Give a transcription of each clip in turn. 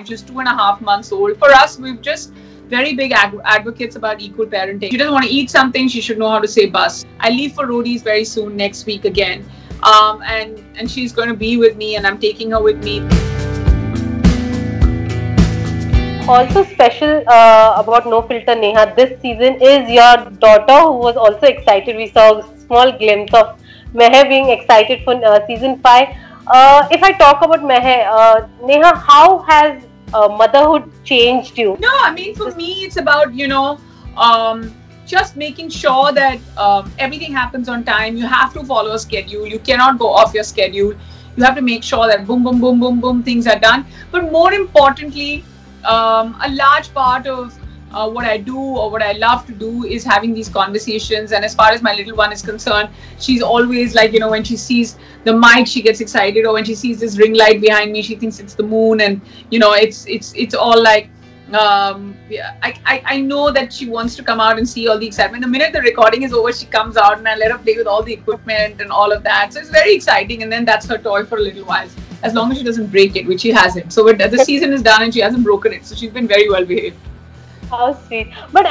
She's 2.5 months old. For us, we've just very big advocates about equal parenting. She doesn't want to eat something, she should know how to say bus. I leave for roadies very soon, next week again. And she's going to be with me, and I'm taking her with me. Also special about No Filter Neha this season is your daughter, who was also excited. We saw a small glimpse of Meher being excited for season 5. If I talk about Meher, Neha, how has motherhood changed you? No, I mean, for me, it's about, just making sure that everything happens on time. You have to follow a schedule. You cannot go off your schedule. You have to make sure that boom, boom, boom, boom, boom, things are done. But more importantly, a large part of what I do or what I love to do is having these conversations. And as far as my little one is concerned, she's always like, when she sees the mic, she gets excited, or when she sees this ring light behind me, she thinks it's the moon. And it's all like, I know that she wants to come out and see all the excitement. The minute the recording is over, she comes out and I let her play with all the equipment and all of that. So it's very exciting. And then that's her toy for a little while, as long as she doesn't break it, which she hasn't. So the season is done and she hasn't broken it. So she's been very well behaved. How sweet. But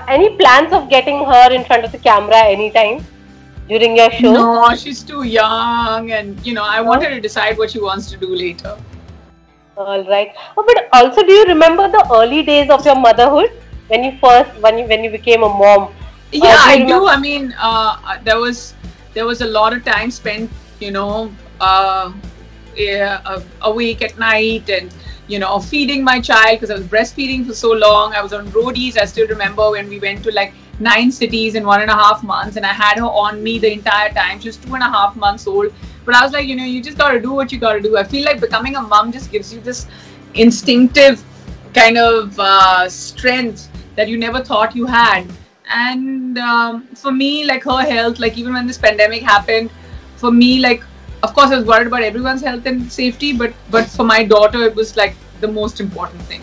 any plans of getting her in front of the camera anytime during your show? No, she's too young, and I want her to decide what she wants to do later. All right. Oh, but also, do you remember the early days of your motherhood when you became a mom? Yeah, I do. I mean, there was a lot of time spent, awake at night, and feeding my child, because I was breastfeeding for so long. I was on roadies. I still remember when we went to like 9 cities in 1.5 months, and I had her on me the entire time. She was 2.5 months old. But I was like, you just got to do what you got to do. I feel like becoming a mom just gives you this instinctive kind of strength that you never thought you had. And for me, like her health, like even when this pandemic happened, for me, like, of course, I was worried about everyone's health and safety, but for my daughter, it was like the most important thing.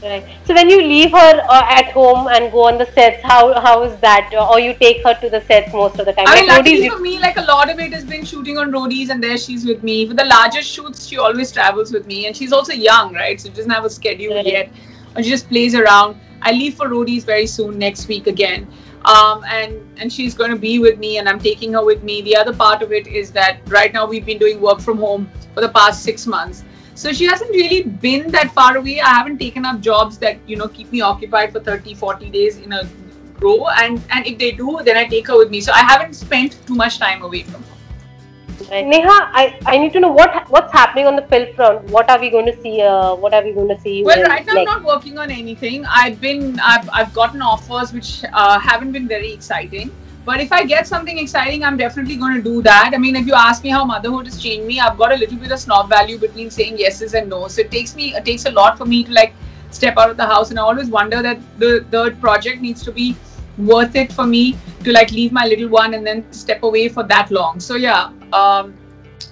Right. So when you leave her at home and go on the sets, how is that? Or you take her to the sets most of the time? I mean, luckily for me, like a lot of it has been shooting on roadies, and there she's with me. For the larger shoots, she always travels with me, and she's also young, right? So she doesn't have a schedule yet, or she just plays around. I leave for roadies very soon, next week again. And she's going to be with me, and I'm taking her with me. The other part of it is that right now we've been doing work from home for the past 6 months. So she hasn't really been that far away. I haven't taken up jobs that, keep me occupied for 30, 40 days in a row. And if they do, then I take her with me. So I haven't spent too much time away from her. Right. Neha, I need to know what's happening on the film front. What are we going to see? Well, right now I'm not working on anything. I've gotten offers which haven't been very exciting. But if I get something exciting, I'm definitely going to do that. I mean, if you ask me how motherhood has changed me, I've got a little bit of snob value between saying yeses and nos. So it takes a lot for me to like step out of the house, and I always wonder that the project needs to be worth it for me to like leave my little one and then step away for that long. So yeah,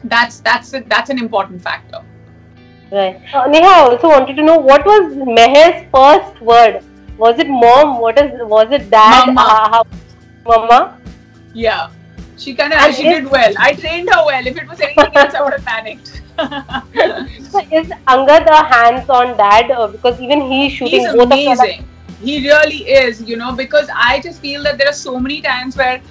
that's an important factor. Right. Neha, I also wanted to know, what was Meher's first word? Was it mom? Was it dad? Mama. Mama? Yeah. She did well. I trained her well. If it was anything else, I would have panicked. So is Angad a hands-on dad? Because even he's shooting both of them. He's amazing. He really is, because I just feel that there are so many times where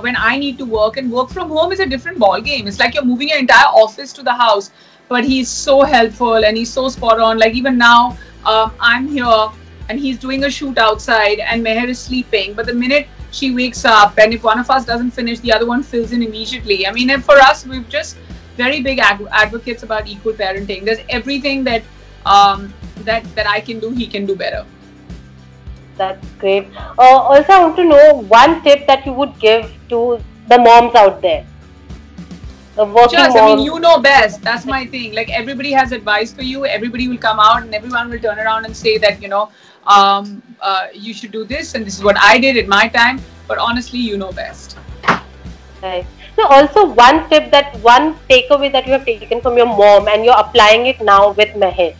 when I need to work, and work from home is a different ball game. It's like you're moving your entire office to the house. But he's so helpful and he's so spot on. Like even now, I'm here and he's doing a shoot outside and Meher is sleeping. But the minute she wakes up, and if one of us doesn't finish, the other one fills in immediately. I mean, and for us, we've just very big advocates about equal parenting. There's everything that that I can do, he can do better. That's great. Also, I want to know one tip that you would give to the moms out there. The working moms. I mean, you know best. That's my thing. Like everybody has advice for you. Everybody will come out and everyone will turn around and say that, you should do this, and this is what I did at my time. But honestly, you know best. Right. So also one takeaway that you have taken from your mom and you're applying it now with Meher.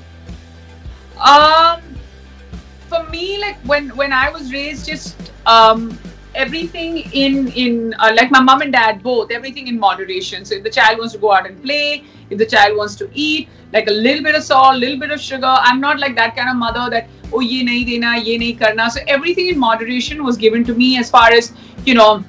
For me, like when I was raised, just everything in like my mom and dad both, everything in moderation. So if the child wants to go out and play, if the child wants to eat, like a little bit of salt, a little bit of sugar. I'm not like that kind of mother that, oh, ye nahi dena, ye nahi karna. So everything in moderation was given to me as far as, you know,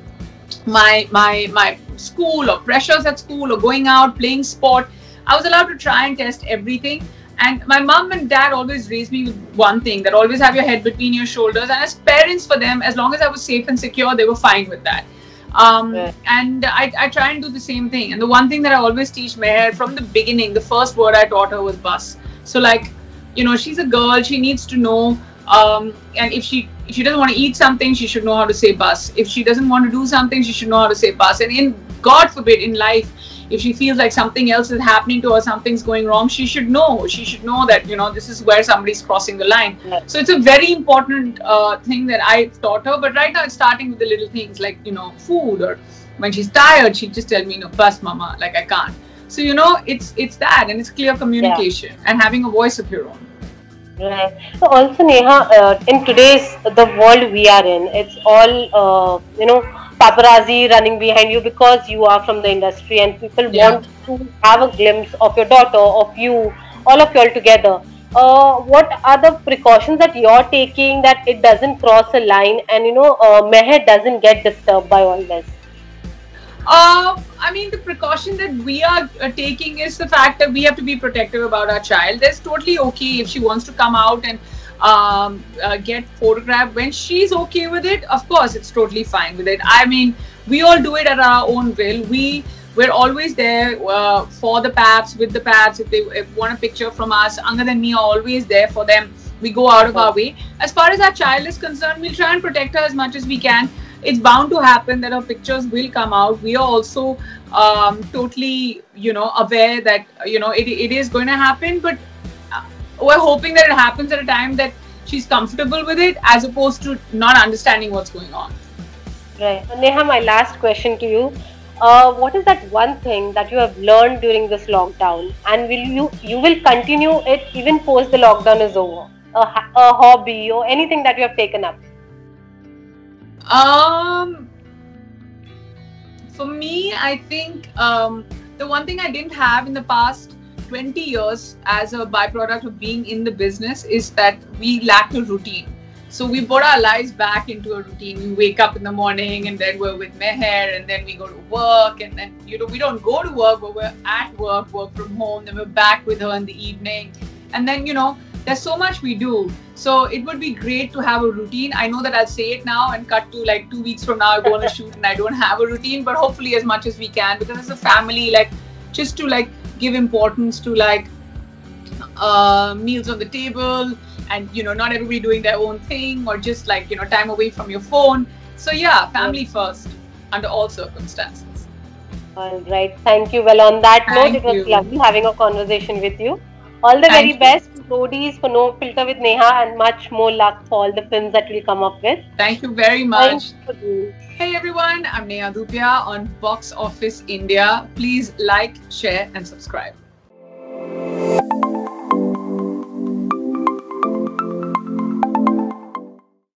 my school or pressures at school or going out, playing sport. I was allowed to try and test everything. And my mom and dad always raised me with one thing, that always have your head between your shoulders. And as parents for them, as long as I was safe and secure, they were fine with that. And I try and do the same thing. And the one thing that I always teach Meher from the beginning, the first word I taught her was bus. So like, you know, she's a girl, she needs to know, and if she doesn't want to eat something, she should know how to say bus. If she doesn't want to do something, she should know how to say bus. And in, God forbid, in life, if she feels like something else is happening to her, something's going wrong, she should know. She should know that, you know, this is where somebody's crossing the line. So it's a very important thing that I taught her. But right now it's starting with the little things like, you know, food, or when she's tired, she'd just tell me, no, bus mama, like I can't. So, you know, it's that, and it's clear communication and having a voice of your own. Right. So also, Neha, in today's, the world we are in, it's all, you know, paparazzi running behind you because you are from the industry, and people want to have a glimpse of your daughter, of you, all of you all together. What are the precautions that you're taking that it doesn't cross a line, and, you know, Meher doesn't get disturbed by all this? I mean, the precaution that we are taking is the fact that we have to be protective about our child. That's totally okay if she wants to come out and get photographed. When she's okay with it, of course, it's totally fine with it. I mean, we all do it at our own will. We're always there for the paps, with the paps. If they want a picture from us, Angad and me are always there for them. We go out of our way. As far as our child is concerned, we'll try and protect her as much as we can. It's bound to happen that our pictures will come out. We are also totally, you know, aware that, you know, it is going to happen, but we're hoping that it happens at a time that she's comfortable with it, as opposed to not understanding what's going on. Right. Neha, my last question to you. What is that one thing that you have learned during this lockdown, and will you will continue it even post the lockdown is over? A hobby or anything that you have taken up? For me, I think the one thing I didn't have in the past 20 years as a byproduct of being in the business is that we lacked a routine. So we put our lives back into a routine. We wake up in the morning, and then we're with Meher, and then we go to work, and then, you know, we don't go to work, but we're at work from home, then we're back with her in the evening. And then, you know, there's so much we do. So it would be great to have a routine. I know that I'll say it now and cut to like 2 weeks from now, I go on a shoot and I don't have a routine, but hopefully as much as we can, because as a family, like, just to like give importance to like meals on the table, and, you know, not everybody doing their own thing, or just like, you know, time away from your phone. So yeah, family first under all circumstances. All right. Thank you. Well, on that note, it was lovely having a conversation with you. All the very best for Roadies, for No Filter with Neha, and much more luck for all the films that we'll come up with. Thank you very much. Hey everyone, I'm Neha Dhupia on Box Office India. Please like, share and subscribe.